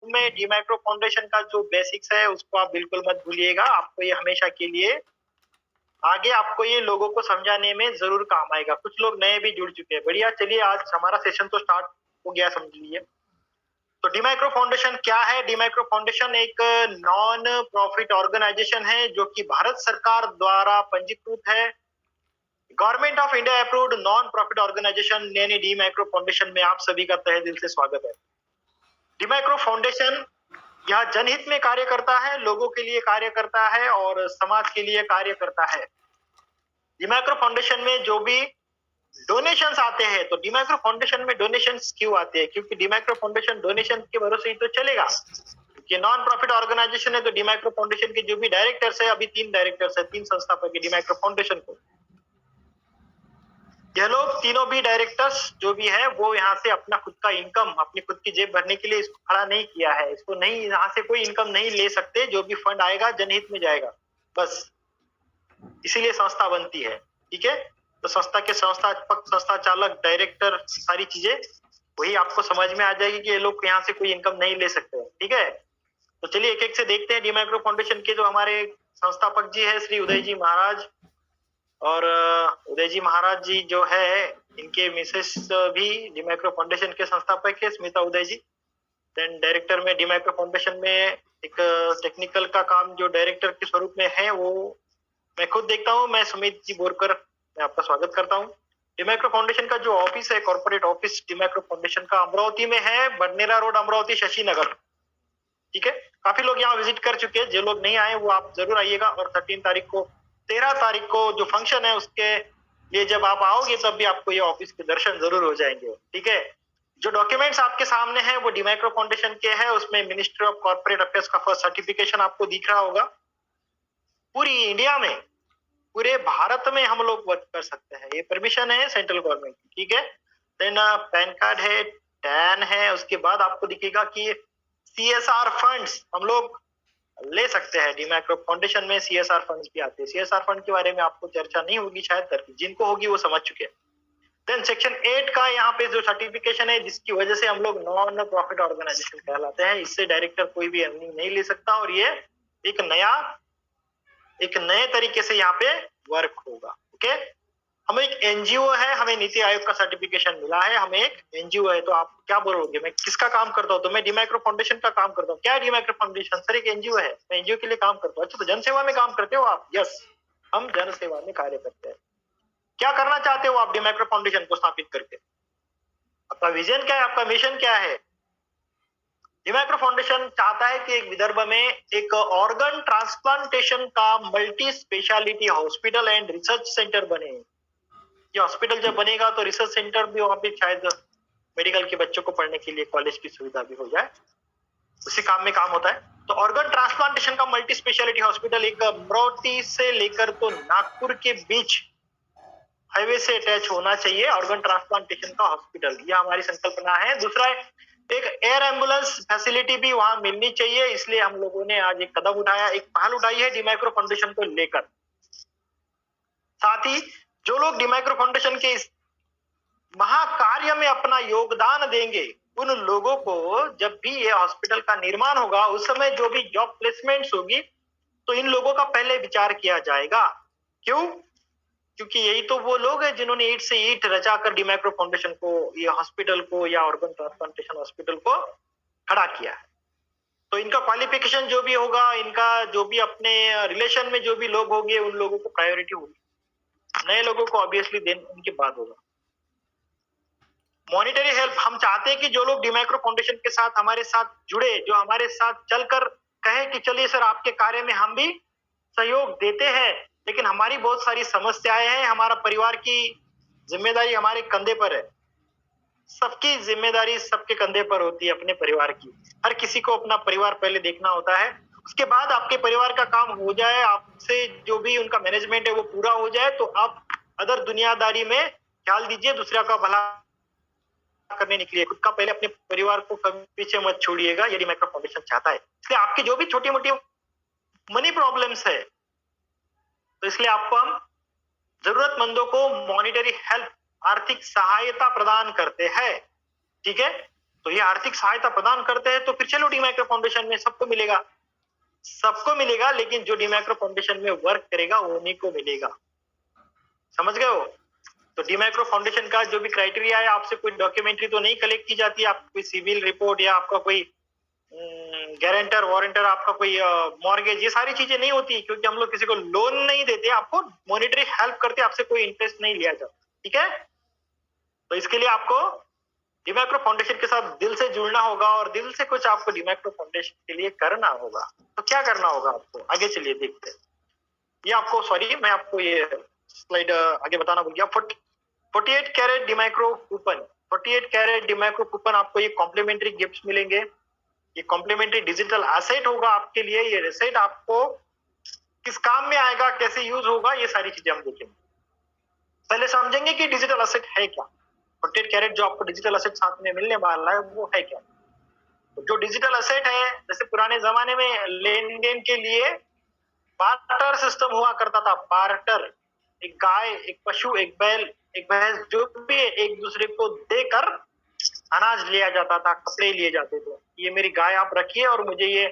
में डीमाइक्रो फाउंडेशन का जो बेसिक्स है उसको आप बिल्कुल मत भूलिएगा। आपको ये हमेशा के लिए आगे आपको ये लोगों को समझाने में जरूर काम आएगा। कुछ लोग नए भी जुड़ चुके हैं। बढ़िया, चलिए आज हमारा सेशन तो स्टार्ट हो गया, समझ लीजिए। तो डीमाइक्रो फाउंडेशन क्या है? डीमाइक्रो फाउंडेशन एक नॉन प्रॉफिट ऑर्गेनाइजेशन है जो कि भारत सरकार द्वारा पंजीकृत है। Government of India approved non profit organisation यानी डीमाइक्रो फाउंडेशन में आप सभी का तहे दिल से स्वागत है। डीमाइक्रो फाउंडेशन यह जनहित में कार्य करता है, लोगों के लिए कार्य करता है और समाज के लिए कार्य करता है। डीमाइक्रो फाउंडेशन में जो भी डोनेशंस आते हैं, तो डीमाइक्रो फाउंडेशन में डोनेशंस क्यों आते हैं? क्योंकि डीमाइक्रो फाउंडेशन डोनेशन के भरोसे ही तो चलेगा। क्योंकि नॉन प्रॉफिट ऑर्गेनाइजेशन है तो डीमाइक्रो फाउंडेशन के जो भी डायरेक्टर्स है, अभी 3 डायरेक्टर्स है, 3 संस्थापक है डीमाइक्रो फाउंडेशन को। यह लोग तीनों भी डायरेक्टर्स जो भी है वो यहाँ से अपना खुद का इनकम, अपनी खुद की जेब भरने के लिए इसको खड़ा नहीं किया है। इसको नहीं, यहाँ से कोई इनकम नहीं ले सकते। जो भी फंड आएगा जनहित में जाएगा, बस। इसीलिए संस्था बनती है, ठीक है। तो संस्था के संस्थापक, संस्था चालक, डायरेक्टर, सारी चीजें वही आपको समझ में आ जाएगी कि ये लोग यहाँ से कोई इनकम नहीं ले सकते, ठीक है। तो चलिए एक एक से देखते हैं। डीमाइक्रो फाउंडेशन के जो हमारे संस्थापक जी है श्री उदय जी महाराज, और उदय जी महाराज जी जो है इनके मिसेस भी डीमाइक्रो फाउंडेशन के संस्थापक है, स्मिता उदय जी। देन डायरेक्टर में डीमाइक्रो फाउंडेशन में एक टेक्निकल का काम जो डायरेक्टर के स्वरूप में है वो मैं खुद देखता हूँ। मैं सुमित जी बोरकर, मैं आपका स्वागत करता हूँ। डीमाइक्रो फाउंडेशन का जो ऑफिस है, कॉर्पोरेट ऑफिस डीमाइक्रो फाउंडेशन का अमरावती में है, बडनेरा रोड, अमरावती, शशि नगर, ठीक है। काफी लोग यहाँ विजिट कर चुके हैं। जो लोग नहीं आए वो आप जरूर आइएगा। और 13 तारीख को जो फंक्शन है उसके लिए जब आप आओगे तब भी आपको ये ऑफिस के दर्शन जरूर हो जाएंगे, ठीक है। जो डॉक्यूमेंट्स आपके सामने हैं वो डीमाइक्रो फाउंडेशन के हैं। उसमें मिनिस्ट्री ऑफ कॉर्पोरेट अफेयर्स का फर्स्ट सर्टिफिकेशन आपको दिख रहा होगा। पूरी इंडिया में, पूरे भारत में हम लोग वर्क कर सकते हैं, ये परमिशन है सेंट्रल गवर्नमेंट की, ठीक है। देन पैन कार्ड है, टैन है। उसके बाद आपको दिखेगा कि सीएसआर फंड्स हम लोग ले सकते हैं। डीमाइक्रो फाउंडेशन में सीएसआर फंड्स भी आते हैं। सीएसआर फंड के बारे में आपको चर्चा नहीं होगी शायद, जिनको होगी वो समझ चुके हैं। देन सेक्शन 8 का यहाँ पे जो सर्टिफिकेशन है जिसकी वजह से हम लोग नॉन प्रॉफिट ऑर्गेनाइजेशन कहलाते हैं। इससे डायरेक्टर कोई भी अर्निंग नहीं ले सकता और ये एक नए तरीके से यहाँ पे वर्क होगा, ओके। हम एक एनजीओ है, हमें नीति आयोग का सर्टिफिकेशन मिला है, हम एक एनजीओ है। तो आप क्या बोलोगे, मैं किसका काम करता हूँ? तो मैं डीमाइक्रो फाउंडेशन का काम करता हूँ। क्या है डीमाइक्रो फाउंडेशन? सर एक एनजीओ है, मैं एनजीओ के लिए काम करता हूँ। अच्छा, तो जन सेवा में काम करते हो आप? यस, हम जन सेवा में कार्य करते हैं। क्या करना चाहते हो आप डीमाइक्रो फाउंडेशन को स्थापित करके? आपका विजन क्या है, आपका मिशन क्या है? डीमाइक्रो फाउंडेशन चाहता है कि एक विदर्भ में एक ऑर्गन ट्रांसप्लांटेशन का multi speciality hospital and research centre बने। ये हॉस्पिटल जब बनेगा तो रिसर्च सेंटर भी वहां पे शायद मेडिकल के बच्चों को पढ़ने के लिए कॉलेज की सुविधा भी हो जाए, उसी काम में काम होता है। तो ऑर्गन ट्रांसप्लांटेशन का मल्टी स्पेशलिटी हॉस्पिटल एक अमरावती से लेकर तो नागपुर के बीच हाईवे से अटैच होना चाहिए ऑर्गन ट्रांसप्लांटेशन का हॉस्पिटल, ये हमारी संकल्पना है। दूसरा है एक एयर एम्बुलेंस फैसिलिटी भी वहां मिलनी चाहिए, इसलिए हम लोगों ने आज एक कदम उठाया, एक पहल उठाई है डीमाइक्रो फाउंडेशन को लेकर। साथ ही जो लोग डीमाइक्रो फाउंडेशन के इस महाकार्य में अपना योगदान देंगे उन लोगों को जब भी ये हॉस्पिटल का निर्माण होगा उस समय जो भी जॉब प्लेसमेंट्स होगी तो इन लोगों का पहले विचार किया जाएगा। क्यों? क्योंकि यही तो वो लोग हैं जिन्होंने ईंट से ईंट रचाकर डीमाइक्रो फाउंडेशन को, ये हॉस्पिटल को या ऑर्गन ट्रांसप्लांटेशन हॉस्पिटल को खड़ा किया है। तो इनका क्वालिफिकेशन जो भी होगा, इनका जो भी अपने रिलेशन में जो भी लोग होंगे उन लोगों को प्रायोरिटी होगी, नए लोगों को ऑब्वियसली देन उनके बाद होगा। मॉनिटरी हेल्प हम चाहते हैं कि जो लोग डीमाइक्रो फाउंडेशन के साथ हमारे साथ जुड़े, जो हमारे साथ चलकर कहे कि चलिए सर आपके कार्य में हम भी सहयोग देते हैं, लेकिन हमारी बहुत सारी समस्याएं हैं, हमारा परिवार की जिम्मेदारी हमारे कंधे पर है। सबकी जिम्मेदारी सबके कंधे पर होती है, अपने परिवार की। हर किसी को अपना परिवार पहले देखना होता है, उसके बाद आपके परिवार का काम हो जाए, आपसे जो भी उनका मैनेजमेंट है वो पूरा हो जाए तो आप अदर दुनियादारी में ख्याल दीजिए, दूसरा का भला करने निकलिए। खुद का पहले अपने परिवार को कभी पीछे मत छोड़िएगा, ये डीमाइक्रो फाउंडेशन चाहता है। इसलिए आपकी जो भी छोटी मोटी मनी प्रॉब्लम्स है तो इसलिए आपको हम जरूरतमंदों को मॉनिटरी हेल्प, आर्थिक सहायता प्रदान करते हैं, ठीक है। तो ये आर्थिक सहायता प्रदान करते हैं, तो फिर चलो डीमैक्रो फाउंडेशन में सबको मिलेगा, सबको मिलेगा, लेकिन जो डीमैक्रो फाउंडेशन में वर्क करेगा उन्हीं को मिलेगा। समझ गए हो? तो डीमैक्रो फाउंडेशन का जो भी क्राइटेरिया है, आपसे कोई डॉक्यूमेंट्री तो नहीं कलेक्ट की जाती है, आपको कोई सिविल रिपोर्ट या आपका कोई गारंटर वारंटर, आपका कोई मॉर्गेज, ये सारी चीजें नहीं होती, क्योंकि हम लोग किसी को लोन नहीं देते, आपको मॉनेटरी हेल्प करते, आपसे कोई इंटरेस्ट नहीं लिया जाता। ठीक है, तो इसके लिए आपको डीमैक्रो फाउंडेशन के साथ दिल से जुड़ना होगा और दिल से कुछ आपको डीमैक्रो फाउंडेशन के लिए करना होगा। तो क्या करना होगा आपको, आगे चलिए देखते हैं। ये आपको, सॉरी मैं आपको ये स्लाइड आगे बताना भूल गया। 48 कैरेट डीमैक्रो कूपन, 48 कैरेट डीमैक्रो कूपन आपको ये कॉम्प्लीमेंट्री गिफ्ट्स मिलेंगे। ये कॉम्प्लीमेंट्री डिजिटल एसेट होगा आपके लिए। ये एसेट आपको किस काम में आएगा, कैसे यूज होगा, ये सारी चीजें हम देखेंगे। पहले समझेंगे कि डिजिटल एसेट है क्या। 48 कैरेट जो आपको डिजिटल एसेट साथ में मिलने वाला है वो है क्या। तो जो डिजिटल एसेट है, जैसे पुराने जमाने में लेन देन के लिए बार्टर सिस्टम हुआ करता था। बार्टर, एक गाय, एक पशु, एक बैल, एक भैंस, जो भी एक दूसरे को देकर अनाज लिया जाता था, कपड़े लिए जाते थे। ये मेरी गाय आप रखिए और मुझे ये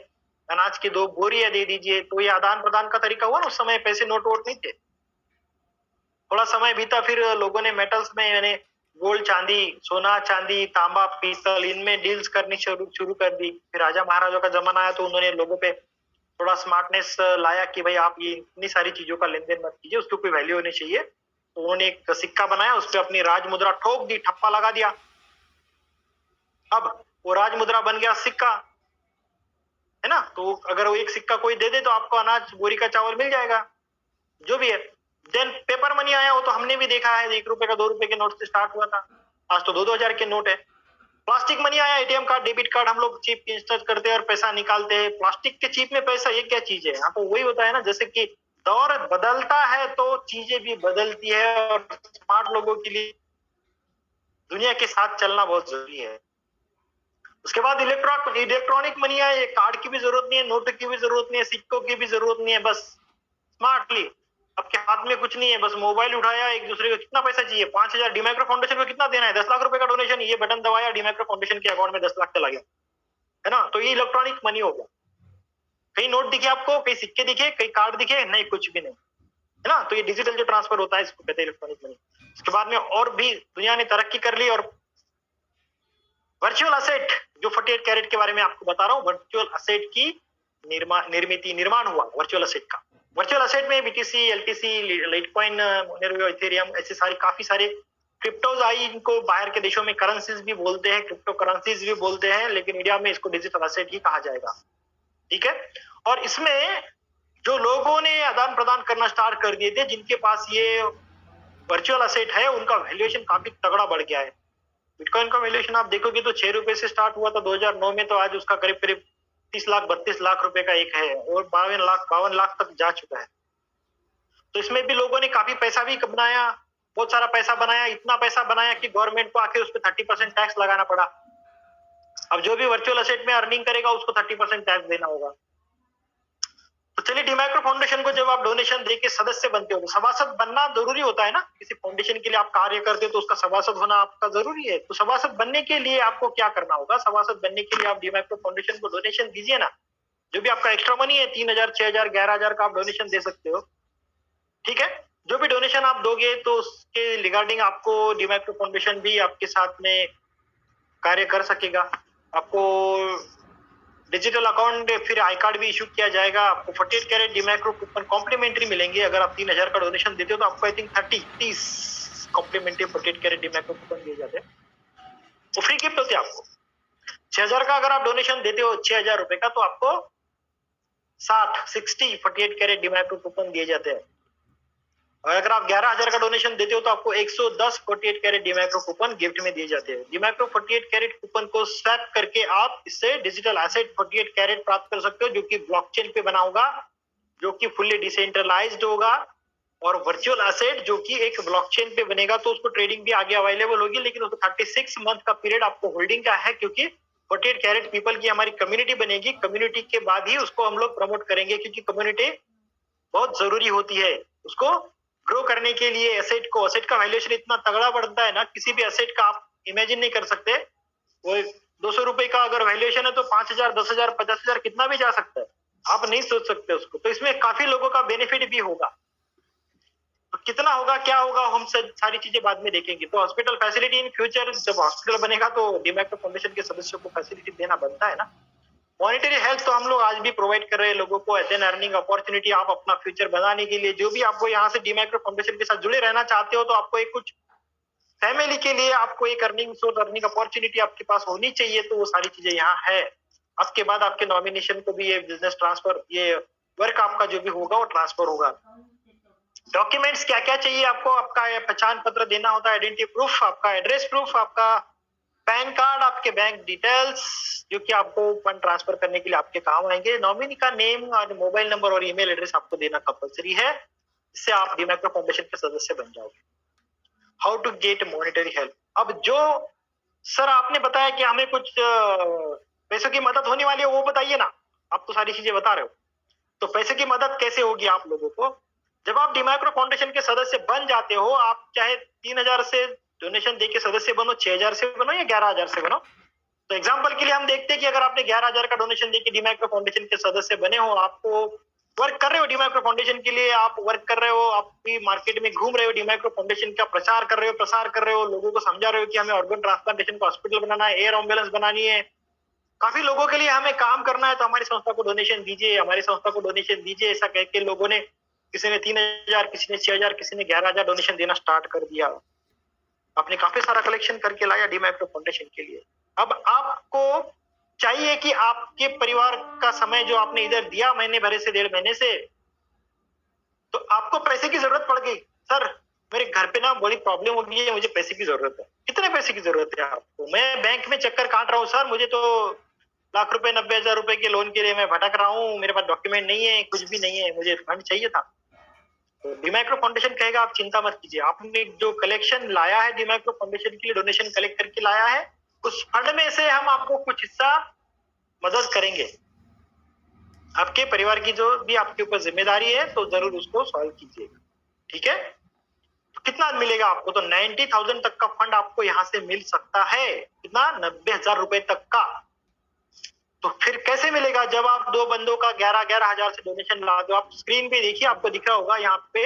अनाज की 2 बोरियां दे दीजिए। तो ये आदान प्रदान का तरीका हुआ ना। उस समय पैसे नोट वोट नहीं थे। थोड़ा समय बीता, फिर लोगों ने मेटल्स में, यानी गोल्ड चांदी, सोना चांदी, तांबा पीतल, इनमें डील्स करनी शुरू कर दी। फिर राजा महाराजों का जमाना आया तो उन्होंने लोगों पे थोड़ा स्मार्टनेस लाया कि भाई आप ये इतनी सारी चीजों का लेन देन मत कीजिए, उसको कोई वैल्यू होनी चाहिए। तो उन्होंने एक सिक्का बनाया, उस पर अपनी राज मुद्रा ठोक दी, ठप्पा लगा दिया। अब वो राज मुद्रा बन गया सिक्का, है ना। तो अगर वो एक सिक्का कोई दे दे तो आपको अनाज, बोरी का चावल मिल जाएगा, जो भी है। देन पेपर मनी आया, वो तो हमने भी देखा है, 1 रुपए का 2 रुपए के नोट से स्टार्ट हुआ था, आज तो 2-2 हजार के नोट है। प्लास्टिक मनी आया, एटीएम कार्ड, डेबिट कार्ड, हम लोग चिप इंस्टॉल करते हैं और पैसा निकालते हैं। प्लास्टिक के चिप में पैसा, ये क्या चीज है। यहाँ तो वही होता है ना, जैसे कि दौर बदलता है तो चीजें भी बदलती है, और स्मार्ट लोगों के लिए दुनिया के साथ चलना बहुत जरूरी है। उसके बाद इलेक्ट्रॉनिक मनी आया, कार्ड की भी जरूरत नहीं है, नोट की भी जरूरत नहीं है, सिक्कों की भी जरूरत नहीं है, बस स्मार्टली आपके हाथ में कुछ नहीं है, बस मोबाइल उठाया, एक दूसरे को कितना पैसा चाहिए, 5,000, डीमैक्रो फाउंडेशन को कितना देना है, 10 लाख रुपए का डोनेशन, ये बटन दबाया, डीमैक्रो फाउंडेशन के अकाउंट में 10 लाख चला गया, है ना। तो ये इलेक्ट्रॉनिक मनी हो गया। कहीं नोट दिखे आपको, कहीं सिक्के दिखे, कहीं कार्ड दिखे, नहीं, कुछ भी नहीं, है ना। तो ये डिजिटल जो ट्रांसफर होता है, इसको कहते हैं इलेक्ट्रॉनिक मनी। उसके बाद में और भी दुनिया ने तरक्की कर ली, और वर्चुअल असेट, जो 48 कैरेट के बारे में आपको बता रहा हूँ, वर्चुअल असेट की निर्माण हुआ वर्चुअल असेट का। वर्चुअल असेट में BTC, LTC, Litecoin, Monero, Ethereum, ऐसे सारे काफी सारे क्रिप्टोज आई। इनको बाहर के देशों में करेंसीज भी बोलते हैं, क्रिप्टो करेंसीज भी बोलते हैं, लेकिन इंडिया में इसको डिजिटल असेट ही कहा जाएगा। ठीक है, और इसमें जो लोगों ने आदान प्रदान करना स्टार्ट कर दिए थे, जिनके पास ये वर्चुअल असेट है, उनका वैल्यूएशन काफी तगड़ा बढ़ गया है। बिटकॉइन का वैल्यूएशन आप देखोगे तो 6 रुपए से स्टार्ट हुआ था 2009 में, तो आज उसका करीब करीब 30 लाख 32 लाख रुपए का एक है, और 52 लाख तक जा चुका है। तो इसमें भी लोगों ने काफी पैसा भी बनाया, बहुत सारा पैसा बनाया, इतना पैसा बनाया कि गवर्नमेंट को आखिर उस पर 30% टैक्स लगाना पड़ा। अब जो भी वर्चुअल असेट में अर्निंग करेगा उसको 30% टैक्स देना होगा। तो चलिए, डीमैक्रो फाउंडेशन को जब आप डोनेशन देके सदस्य बनते हो, तो सभासद बनना जरूरी होता है ना। किसी फाउंडेशन के लिए आप कार्य करते हो तो उसका सभासद होना आपका जरूरी है। तो सभासद बनने के लिए आपको क्या करना होगा, सभासद बनने के लिए आप डीमैक्रो फाउंडेशन को डोनेशन दीजिए ना। जो भी आपका एक्स्ट्रा मनी है, 3,000, 6,000, 11,000 का आप डोनेशन दे सकते हो। ठीक है, जो भी डोनेशन आप दोगे तो उसके रिगार्डिंग आपको डीमैक्रो फाउंडेशन भी आपके साथ में कार्य कर सकेगा। आपको डिजिटल अकाउंट, फिर आई कार्ड भी इशू किया जाएगा। आपको 48 कैरेट डीमैक्रो कूपन कॉम्प्लीमेंट्री मिलेंगे। अगर आप 3,000 का डोनेशन देते हो तो आपको आई थिंक 30 कॉम्प्लीमेंट्री 48 कैरेट डीमैक्रो कूपन दिए जाते हैं, वो फ्री गिफ्ट होते हैं आपको। 6,000 का अगर आप डोनेशन देते हो, 6,000 रुपए का, तो आपको 60 48 कैरेट डीमैक्रो कूपन दिए जाते हैं। और अगर आप 11,000 का डोनेशन देते हो तो आपको 110 48 कैरेट डीमैक्रो कूपन गिफ्ट में दिए जाते हैं। डीमैक्रो 48 कैरेट कूपन को स्वैप करके आप इससे डिजिटल एसेट 48 कैरेट प्राप्त कर सकते हो, जो कि ब्लॉकचेन पे बना होगा, जो कि फुल्ली डिसेंट्रलाइज्ड होगा। और वर्चुअल एसेट जो कि एक ब्लॉकचेन पे बनेगा, तो उसको ट्रेडिंग भी आगे अवेलेबल होगी, लेकिन उसको 36 मंथ का पीरियड आपको होल्डिंग का है, क्योंकि 48 कैरेट पीपल की हमारी कम्युनिटी बनेगी। कम्युनिटी के बाद ही उसको हम लोग प्रमोट करेंगे, क्योंकि कम्युनिटी बहुत जरूरी होती है उसको ग्रो करने के लिए। एसेट का वैल्यूएशन इतना तगड़ा बढ़ता है ना, किसी भी एसेट का आप इमेजिन नहीं कर सकते। वो 200 रुपए का अगर वैल्यूएशन है तो 5,000, 10,000, 50,000 कितना भी जा सकता है, आप नहीं सोच सकते उसको। तो इसमें काफी लोगों का बेनिफिट भी होगा। तो कितना होगा, क्या होगा, हम सारी चीजें बाद में देखेंगे। तो हॉस्पिटल फैसिलिटी इन फ्यूचर, जब हॉस्पिटल बनेगा तो डीमैट फाउंडेशन के सदस्यों को फैसिलिटी देना बनता है ना। मॉनिटरी हेल्थ तो हम लोग आज भी प्रोवाइड कर रहे हैं लोगों को एज एन अर्निंग अपॉर्चुनिटी। आप अपना फ्यूचर बनाने के लिए जो भी आपको यहाँ से डीमैक्रो फाउंडेशन के साथ जुड़े रहना चाहते हो, तो आपको एक कुछ फैमिली के लिए आपको एक अर्निंग सोर्स, अर्निंग अपॉर्चुनिटी आपके पास होनी चाहिए। तो वो सारी चीजें यहाँ है। उसके बाद आपके नॉमिनेशन को भी ये बिजनेस ट्रांसफर, ये वर्क आपका जो भी होगा वो ट्रांसफर होगा। डॉक्यूमेंट्स क्या क्या चाहिए आपको, आपका पहचान पत्र देना होता है, आइडेंटिटी प्रूफ, आपका एड्रेस प्रूफ, आपका पैन कार्ड, आपके बैंक डिटेल्स जो कि आपको फंड ट्रांसफर करने के लिए आपके काम आएंगे। नॉमिनी का नेम और मोबाइल नंबर और ईमेल एड्रेस आपको देना कंपलसरी है, इससे आप डीमैक्रो फाउंडेशन के सदस्य बन जाओगे। How to get monetary help. अब जो सर आपने बताया कि हमें कुछ पैसों की मदद होने वाली है, वो बताइए ना। आप तो सारी चीजें बता रहे हो, तो पैसे की मदद कैसे होगी आप लोगों को? जब आप डीमैक्रो फाउंडेशन के सदस्य बन जाते हो, आप चाहे 3,000 से डोनेशन देके सदस्य बनो, 6,000 से बनो या 11,000 से बनो। तो एग्जांपल के लिए हम देखते हैं कि अगर आपने 11,000 का डोनेशन देके डीमैक्रो फाउंडेशन के सदस्य बने हो, आपको वर्क कर रहे हो डीमैक्रो फाउंडेशन के लिए, आप वर्क कर रहे हो, आप भी मार्केट में घूम रहे हो, डीमैक्रो फाउंडेशन का प्रचार कर रहे हो, प्रसार कर रहे हो, लोगों को समझा रहे हो कि हमें ऑर्गन ट्रांसप्लांटेशन का हॉस्पिटल बनाना है, एयर एम्बुलेंस बनानी है, काफी लोगों के लिए हमें काम करना है, तो हमारी संस्था को डोनेशन दीजिए, हमारी संस्था को डोनेशन दीजिए। ऐसा कह के लोगों ने, किसी ने 3,000, किसी ने 6,000, किसी ने 11,000 डोनेशन देना स्टार्ट कर दिया। आपने काफी सारा कलेक्शन करके लाया डीमैक्रो फाउंडेशन के लिए। अब आपको चाहिए कि आपके परिवार का समय जो आपने इधर दिया महीने भरे से, 1.5 महीने से, तो आपको पैसे की जरूरत पड़ गई। सर मेरे घर पे ना बड़ी प्रॉब्लम हो गई है, मुझे पैसे की जरूरत है। कितने पैसे की जरूरत है आपको? मैं बैंक में चक्कर काट रहा हूँ सर, मुझे तो लाख रुपए, 90,000 रुपए के लोन के लिए मैं भटक रहा हूँ, मेरे पास डॉक्यूमेंट नहीं है, कुछ भी नहीं है, मुझे फंड चाहिए था। तो डीमैक्रो फाउंडेशन कहेगा आप चिंता मत कीजिए, आपने जो कलेक्शन लाया है डीमैक्रो फाउंडेशन के लिए, डोनेशन कलेक्ट करके लाया है, उस फंड में से हम आपको कुछ हिस्सा मदद करेंगे। आपके परिवार की जो भी आपके ऊपर जिम्मेदारी है, तो जरूर उसको सॉल्व कीजिएगा। ठीक है? तो कितना मिलेगा आपको? तो 90,000 तक का फंड आपको यहाँ से मिल सकता है। कितना? 90,000 रुपए तक का। तो फिर कैसे मिलेगा? जब आप दो बंदों का 11,000 से डोनेशन ला दो। आप स्क्रीन पे देखिए, आपको दिख रहा होगा यहाँ पे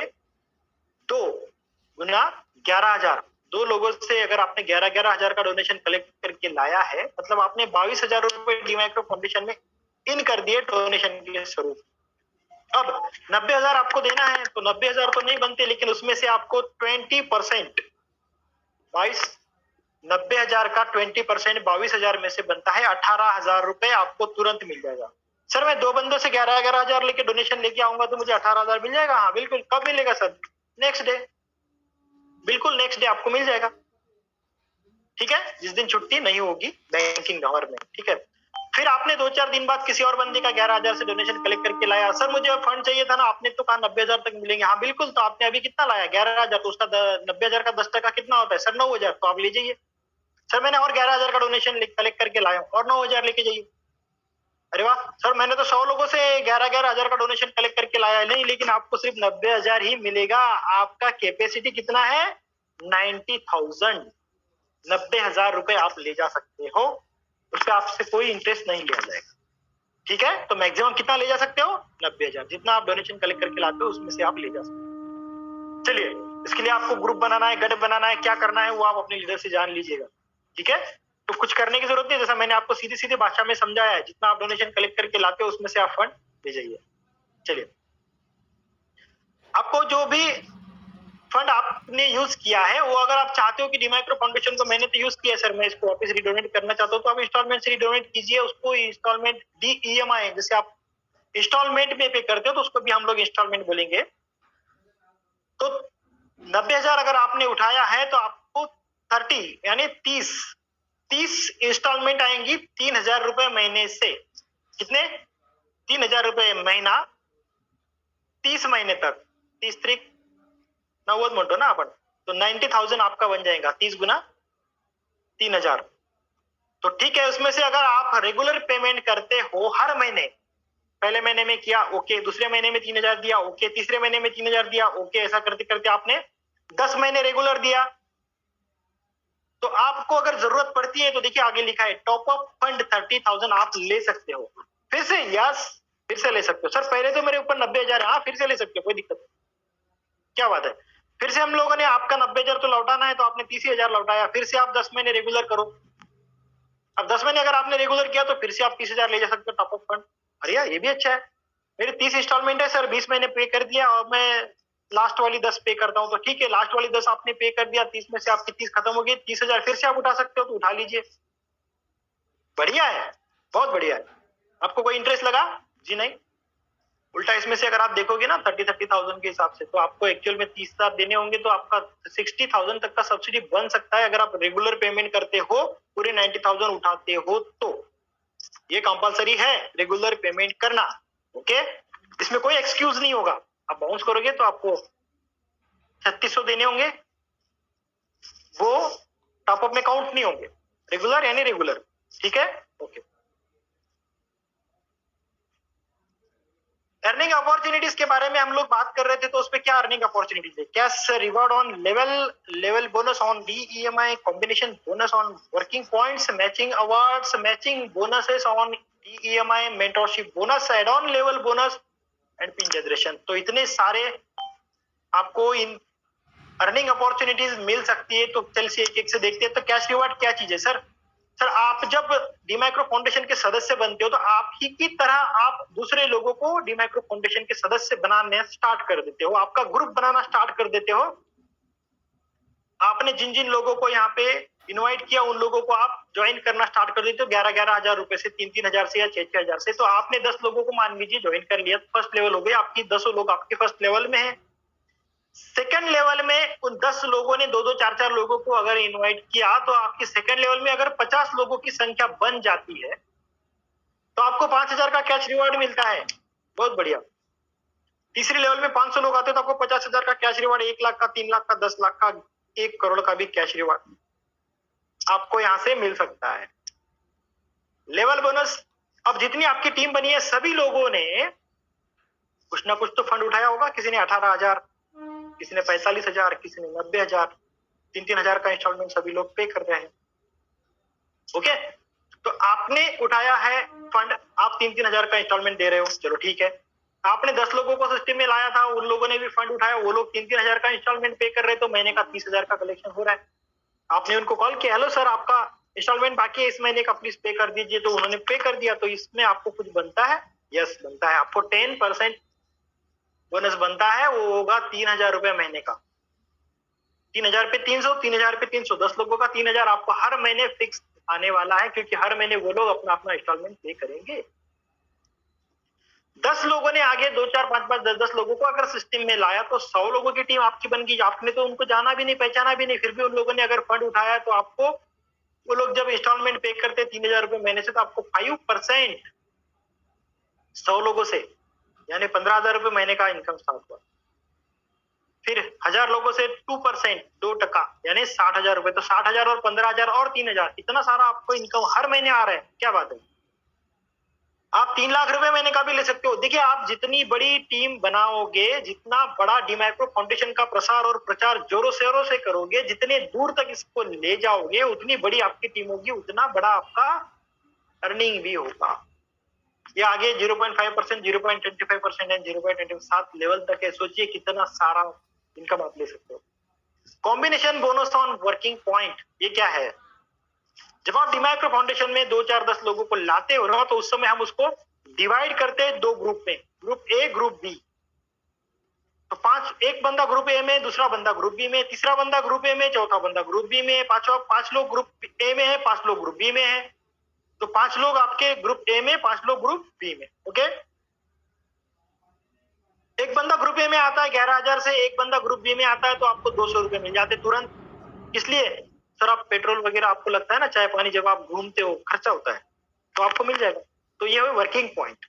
2 गुना 11,000, 2 लोगों से अगर आपने 11,000 का डोनेशन कलेक्ट करके लाया है, मतलब आपने 22,000 रुपए डीमैक्रो फाउंडेशन में इन कर दिए डोनेशन के स्वरूप। अब 90,000 आपको देना है, तो 90,000 तो नहीं बनते, लेकिन उसमें से आपको 20%, 90,000 का 20% 22,000 में से बनता है 18,000 रुपए, आपको तुरंत मिल जाएगा। सर मैं 2 बंदों से 11,000 लेके डोनेशन लेके आऊंगा तो मुझे 18,000 मिल जाएगा? हाँ बिल्कुल। कब मिलेगा सर? Next day. बिल्कुल नेक्स्ट डे आपको मिल जाएगा। ठीक है? जिस दिन छुट्टी नहीं होगी बैंकिंग आवर में। ठीक है? फिर आपने 2-4 दिन बाद किसी और बंदे का 11,000 से डोनेशन कलेक्ट करके लाया। सर मुझे फंड चाहिए था ना, आपने तो कहा 90,000 तक मिलेंगे। हाँ बिल्कुल। तो आपने अभी कितना लाया? 11,000। तो उसका 90,000 का 10% कितना होता है सर? 9,000। तो आप ले जाइए। सर मैंने और 11,000 का डोनेशन कलेक्ट करके लाया और 9,000 लेके जाइए। अरे वाह सर, मैंने तो 100 लोगों से 11,000 का डोनेशन कलेक्ट करके लाया। नहीं, लेकिन आपको सिर्फ 90,000 ही मिलेगा। आपका कैपेसिटी कितना है? 90,000। 90,000 रुपए आप ले जा सकते हो, उससे आपसे कोई इंटरेस्ट नहीं लिया जाएगा। ठीक है? तो मैक्सिमम कितना ले जा सकते हो? 90,000। जितना आप डोनेशन कलेक्ट करके लाते हो उसमें से आप ले जा सकते हो। चलिए, इसके लिए आपको ग्रुप बनाना है, गठ बनाना है, क्या करना है वो आप अपने लीडर से जान लीजिएगा। ठीक है? तो कुछ करने की जरूरत नहीं, जैसा मैंने आपको सीधी सीधी भाषा में समझाया है। जितना आप डोनेशन कलेक्ट करके लाते हो उसमें से आप फंड ले जाइए। चलिए, आपको जो भी फंड आपने यूज किया है, वो अगर आप चाहते हो कि डीमैक्रो फाउंडेशन को मैंने तो यूज किया सर, मैं इसको वापस रिडोनेट करना चाहता हूँ, तो आप इंस्टॉलमेंट से रिडोनेट कीजिए उसको। इंस्टॉलमेंट DEMI, जैसे आप इंस्टॉलमेंट में पे करते हो तो उसको भी हम लोग इंस्टॉलमेंट बोलेंगे। तो 90,000 अगर आपने उठाया है तो आपको 30 यानी 30 इंस्टॉलमेंट आएंगी 3,000 रुपए महीने से। कितने? 3,000 रुपए महीना, 30 महीने तक। 30 त्रिक 90 म्हणतो ना आपण, तो 90,000 आपका बन जाएगा। 30 गुना 3,000। तो ठीक है, उसमें से अगर आप रेगुलर पेमेंट करते हो हर महीने, पहले महीने में किया ओके, दूसरे महीने में 3,000 दिया ओके, तीसरे महीने में 3,000 दिया ओके, ऐसा करते करते आपने 10 महीने रेगुलर दिया, तो आपको अगर जरूरत पड़ती है तो देखिए आगे लिखा है टॉप अप फंड 30,000 आप ले सकते हो। फिर से यस, फिर से ले सकते हो सर। पहले तो मेरे ऊपर 90,000 है, हाँ फिर से ले सकते हो, कोई दिक्कत नहीं, क्या बात है। फिर से हम लोगों ने आपका 90,000 तो लौटाना है तो आपने 30,000 लौटाया, फिर से आप 10 महीने रेगुलर करो। अब 10 महीने अगर आपने रेगुलर किया तो फिर से आप 30,000 ले जा सकते हो टॉप अप फंड। अरे यार ये भी अच्छा है। मेरे 30 इंस्टॉलमेंट है सर, 20 महीने पे कर दिया और मैं लास्ट वाली 10 पे करता हूँ, तो ठीक है लास्ट वाली 10 आपने पे कर दिया, 30 में से आपकी 30 खत्म हो गई, 30,000 फिर से आप उठा सकते हो तो उठा लीजिए। बढ़िया है, बहुत बढ़िया है। आपको कोई इंटरेस्ट लगा? जी नहीं। उल्टा इसमें से अगर आप देखोगे ना 30,000 के हिसाब से, तो आपको एक्चुअल में 30,000 देने होंगे तो आपका 60,000 तक का सब्सिडी बन सकता है अगर आप रेगुलर पेमेंट करते हो, पूरे 90,000 उठाते हो तो। ये कंपलसरी है रेगुलर पेमेंट करना, ओके। इसमें कोई एक्सक्यूज नहीं होगा। आप बाउंस करोगे तो आपको 3600 देने होंगे, वो टॉपअप में काउंट नहीं होंगे, रेगुलर यानी रेगुलर, ठीक है, ओके। अर्निंग अपॉर्चुनिटीज के बारे में हम लोग बात कर रहे थे, तो उस पे क्या अर्निंग अपॉर्चुनिटीज है? Cash reward on level bonus on DEMI, combination bonus on working points, matching awards, matching bonuses on DEMI, mentorship bonus, add on level bonus and pin generation. तो इतने सारे आपको इन अर्निंग अपॉर्चुनिटीज मिल सकती है। तो चल से एक एक से देखते हैं। तो कैश रिवॉर्ड क्या चीज है सर? सर आप जब डीमाइक्रो फाउंडेशन के सदस्य बनते हो तो आप ही की तरह आप दूसरे लोगों को डीमाइक्रो फाउंडेशन के सदस्य बनाने स्टार्ट कर देते हो, आपका ग्रुप बनाना स्टार्ट कर देते हो। आपने जिन जिन लोगों को यहाँ पे इनवाइट किया उन लोगों को आप ज्वाइन करना स्टार्ट कर देते हो 11-11 हजार रुपए से, 3-3 हजार से या 6-6 हजार से। तो आपने 10 लोगों को मान लीजिए ज्वाइन कर लिया, फर्स्ट लेवल हो गई आपकी, 10 लोग आपके फर्स्ट लेवल में है। सेकंड लेवल में उन 10 लोगों ने 2-2 4-4 लोगों को अगर इनवाइट किया तो आपके सेकंड लेवल में अगर 50 लोगों की संख्या बन जाती है तो आपको 5,000 का कैश रिवॉर्ड मिलता है। बहुत बढ़िया। तीसरे लेवल में 500 लोग आते हैं तो आपको 50,000 का कैश रिवॉर्ड, 1 लाख का, 3 लाख का, 10 लाख का, 1 करोड़ का भी कैश रिवॉर्ड आपको यहां से मिल सकता है। लेवल बोनस, अब जितनी आपकी टीम बनी है सभी लोगों ने कुछ ना कुछ तो फंड उठाया होगा। किसी ने 18,000, किसी ने 45,000, किसी ने 90,000, 3-3 हजार का इंस्टॉलमेंट सभी लोग पे कर रहे हैं, ओके। तो आपने उठाया है फंड, आप 3-3 हजार का इंस्टॉलमेंट दे रहे हो, चलो ठीक है। आपने 10 लोगों को सिस्टम में लाया था, उन लोगों ने भी फंड उठाया, वो लोग 3-3 हजार का इंस्टॉलमेंट पे कर रहे, तो महीने का 30,000 का कलेक्शन हो रहा है। आपने उनको कॉल किया, हेलो सर आपका इंस्टॉलमेंट बाकी है इस महीने का, प्लीज पे कर दीजिए, तो उन्होंने पे कर दिया। तो इसमें आपको कुछ बनता है? यस बनता है, आपको 10% बोनस बनता है, वो होगा 3,000 रुपए महीने का। 3,000 पे 300, 3,000 पे 300, 10 लोगों का 3,000 आपको हर महीने फिक्स आने वाला है, क्योंकि हर महीने वो लोग अपना अपना इंस्टॉलमेंट पे करेंगे। 10 लोगों ने आगे 2, 4, 5, 5, 10 लोगों को अगर सिस्टम में लाया तो 100 लोगों की टीम आपकी बन गई। आपने तो उनको जाना भी नहीं, पहचाना भी नहीं, फिर भी उन लोगों ने अगर फंड उठाया तो आपको, वो लोग जब इंस्टॉलमेंट पे करते 3,000 रुपए महीने से, तो आपको 5% 100 लोगों से यानी 15,000 रुपए महीने का इनकम स्टार्ट हुआ। फिर 1000 लोगों से 2%, 2% यानी 60,000 रुपए। तो 60,000 और 15,000 और 3,000, इतना सारा आपको इनकम हर महीने आ रहा है, क्या बात है। आप 3 लाख रुपए महीने का भी ले सकते हो। देखिए आप जितनी बड़ी टीम बनाओगे, जितना बड़ा डीमाइक्रो फाउंडेशन का प्रसार और प्रचार जोरों शोरों से करोगे, जितने दूर तक इसको ले जाओगे, उतनी बड़ी आपकी टीम होगी, उतना बड़ा आपका अर्निंग भी होगा। ये आगे 0.5%, 0.25% एंड 0.27 लेवल तक है। सोचिए कितना सारा इनकम आप ले सकते हो। Combination bonus on working point, ये क्या है? जब आप डीमाइक्रो फाउंडेशन में 2, 4, 10 लोगों को लाते हो ना, तो उस समय हम उसको डिवाइड करते हैं 2 ग्रुप में, ग्रुप ए, ग्रुप बी। तो 5, एक बंदा ग्रुप ए में, दूसरा बंदा ग्रुप बी में, तीसरा बंदा ग्रुप ए में, चौथा बंदा ग्रुप बी में, 5 लोग ग्रुप ए में है, 5 लोग ग्रुप बी में है। तो 5 लोग आपके ग्रुप ए में, 5 लोग ग्रुप बी में, ओके। एक बंदा ग्रुप ए में आता है 11,000 से, एक बंदा ग्रुप बी में आता है तो आपको 200 रुपए मिल जाते तुरंत। इसलिए सर आप पेट्रोल वगैरह आपको लगता है ना, चाय पानी, जब आप घूमते हो खर्चा होता है, तो आपको मिल जाएगा। तो ये है वर्किंग पॉइंट।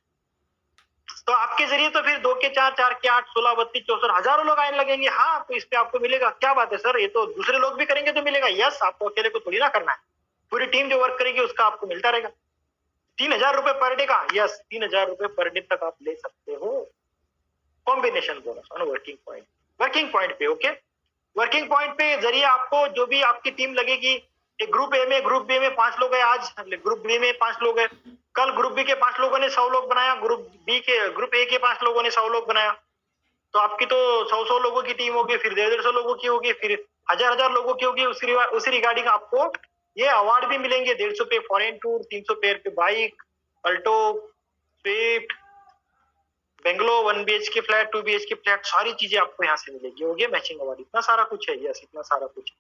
तो आपके जरिए तो फिर 2 के 4, 4 के 8, 16, 32, 64 हजारों लोग आने लगेंगे। हाँ, तो इस पे आपको मिलेगा, क्या बात है सर, ये तो दूसरे लोग भी करेंगे तो मिलेगा। यस, आपको अकेले को थोड़ी ना करना है, पूरी टीम जो वर्क करेगी उसका आपको मिलता रहेगा। 3,000 रुपए पर डे का, यस 3,000 रुपए पर डे तक आप ले सकते हो। Combination bonus on working point, working point पे, ओके। वर्किंग पॉइंट पे जरिए आपको जो भी आपकी टीम लगेगी, ग्रुप ए में, ग्रुप बी में 5 लोग है आज, ग्रुप बी में 5 लोग है, कल ग्रुप बी के 5 लोगों ने 100 लोग बनाया, ग्रुप ए के 5 लोगों ने 100 लोग बनाया, तो आपकी तो 100 लोगों की टीम होगी, फिर 150 लोगों की होगी, फिर 1000 लोगों की होगी। उसी रिगार्डिंग आपको ये अवार्ड भी मिलेंगे, 150 पे फॉरेन टूर, 300 पे bike, Alto, Swift, bungalow, 1 BHK flat, 2 BHK flat, सारी चीजें आपको यहाँ से मिलेगी। हो गया मैचिंग अवार्ड, इतना सारा कुछ है। यस, इतना सारा कुछ।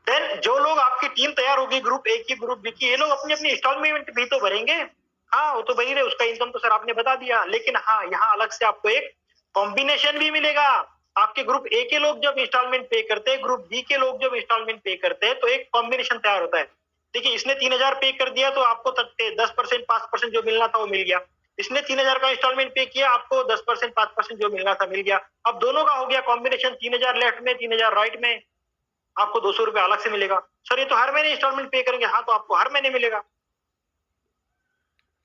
देन जो लोग आपकी टीम तैयार होगी ग्रुप ए की, ग्रुप बी की, ये लोग अपनी अपनी इंस्टॉलमेंट भी तो भरेंगे। हाँ, वो तो भर ही रहे, उसका इनकम तो सर आपने बता दिया, लेकिन हाँ, यहाँ अलग से आपको एक कॉम्बिनेशन भी मिलेगा। आपके ग्रुप ए के लोग जब इंस्टॉलमेंट पे करते हैं, ग्रुप बी के लोग जब इंस्टॉलमेंट पे करते हैं, तो एक कॉम्बिनेशन तैयार होता है। देखिए, इसने 3000 पे कर दिया तो आपको 10%, 5% जो मिलना था वो मिल गया। इसने 3000 का इंस्टॉलमेंट पे किया, आपको 10%, 5% जो मिलना था मिल गया। अब दोनों का हो गया कॉम्बिनेशन, 3000 लेफ्ट में, 3000 राइट में, आपको 200 रुपए अलग से मिलेगा। सर ये तो हर महीने इंस्टॉलमेंट पे करेंगे। हाँ, तो आपको हर महीने मिलेगा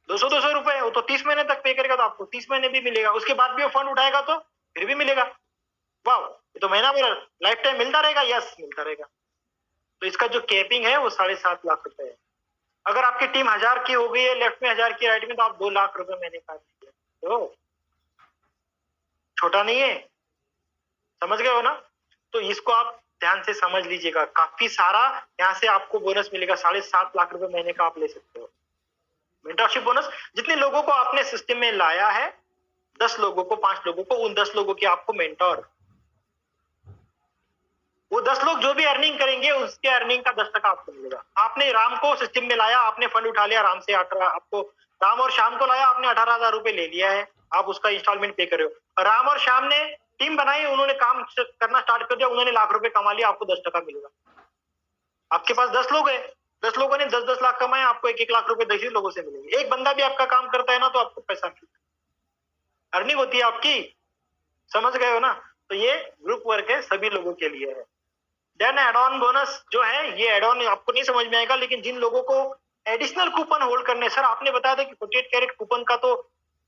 200 रुपए। वो तो 30 महीने तक पे करेगा तो आपको 30 महीने भी मिलेगा। उसके बाद भी वो फंड उठाएगा तो फिर भी मिलेगा। वाह, ये तो महीना मेरा लाइफ टाइम मिलता रहेगा। यस, मिलता रहेगा। तो इसका जो कैपिंग है वो 7.5 लाख रुपए है। अगर आपकी टीम 1000 की हो गई है, लेफ्ट में 1000 की, राइट में, तो आप 2 लाख रुपए महीने का, तो छोटा नहीं है। समझ गए हो ना? तो इसको आप ध्यान से समझ लीजिएगा, काफी सारा यहाँ से आपको बोनस मिलेगा। 7.5 लाख रुपए महीने का आप ले सकते हो मेंटरशिप बोनस। जितने लोगों को आपने सिस्टम में लाया है, 10 लोगों को, 5 लोगों को, उन 10 लोगों की आपको मेंटोर, वो 10 लोग जो भी अर्निंग करेंगे उसके अर्निंग का 10% आपको मिलेगा। आपने राम को सिस्टम में लाया, आपने फंड उठा लिया राम से, 18 आपको, राम और शाम को लाया, आपने 18,000 रुपए ले लिया है, आप उसका इंस्टॉलमेंट पे कर रहे हो। राम और शाम ने टीम बनाई, उन्होंने काम करना स्टार्ट कर दिया, उन्होंने लाख रुपए कमा लिया, आपको 10% मिलेगा। आपके पास 10 लोग है, 10 लोगों ने 10-10 लाख कमाए, आपको 1-1 लाख रुपए 10 लोगों से मिलेंगे। एक बंदा भी आपका काम करता है ना, तो आपको पैसा मिलता है, अर्निंग होती है आपकी। समझ गए हो ना? तो ये ग्रुप वर्क है, सभी लोगों के लिए है। देन एड ऑन बोनस जो है, ये एड ऑन आपको नहीं समझ में आएगा, लेकिन जिन लोगों को एडिशनल कूपन होल्ड करने, सर आपने बताया था कि 48 कैरेट कूपन का तो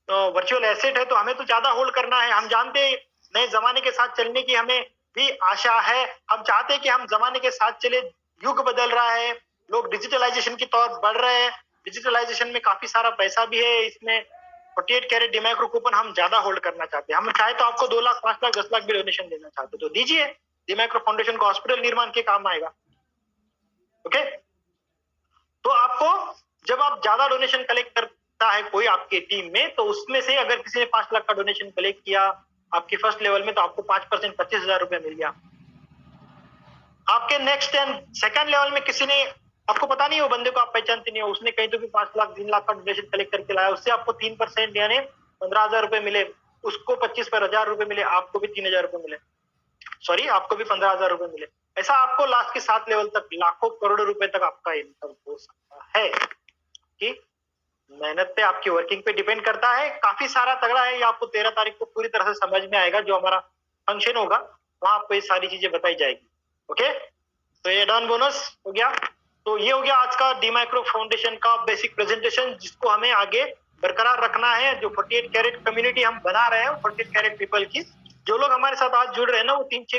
वर्चुअल एसेट है, तो हमें तो ज्यादा होल्ड करना है। हम जानते हैं नए जमाने के साथ चलने की हमें भी आशा है, हम चाहते हैं कि हम जमाने के साथ चले। युग बदल रहा है, लोग डिजिटलाइजेशन की तरफ बढ़ रहे हैं, डिजिटलाइजेशन में काफी सारा पैसा भी है, इसमें 48 कैरेट डिमैक्रो कूपन हम ज्यादा होल्ड करना चाहते हैं। हम चाहे तो आपको 2 लाख, 5 लाख, 10 लाख भी डोनेशन देना चाहते तो दीजिए, डिमैक्रो फाउंडेशन को हॉस्पिटल निर्माण के काम आएगा। ओके, तो आपको जब आप ज्यादा डोनेशन कलेक्ट करता है कोई आपके टीम में, तो उसमें से अगर किसी ने 5 लाख का डोनेशन कलेक्ट किया आपके फर्स्ट लेवल में, तो आपको 5%, 25,000 रुपए मिल गया। आपके नेक्स्ट एंड सेकंड लेवल में किसी ने, आपको पता नहीं हो, बंदे को आप पहचानते नहीं हो, उसने कहीं तो भी 5 लाख, 3 लाख का डोनेशन कलेक्ट करके लाया, उससे आपको 3% यानी 15,000 रुपए मिले, उसको 25 पर 1,000 रुपए मिले, आपको भी 3,000 रुपए मिले, सॉरी आपको भी 15,000 रुपए मिले। ऐसा आपको लास्ट के 7 लेवल तक लाखों करोड़ों रुपए तक आपका इनकम हो सकता है। कि मेहनत पे, आपकी वर्किंग पे डिपेंड करता है। काफी सारा तगड़ा है, ये आपको 13 तारीख को पूरी तरह से समझ में आएगा। जो हमारा फंक्शन होगा वहां आपको ये सारी चीजें बताई जाएगी। ओके, तो ये डन बोनस हो गया। तो ये हो गया आज का डीमाइक्रो फाउंडेशन का बेसिक प्रेजेंटेशन, जिसको हमें आगे बरकरार रखना है। जो 48 कैरेट कम्युनिटी हम बना रहे हैं, 48 कैरेट पीपल की, जो लोग हमारे साथ आज जुड़ रहे हैं ना, वो 3-6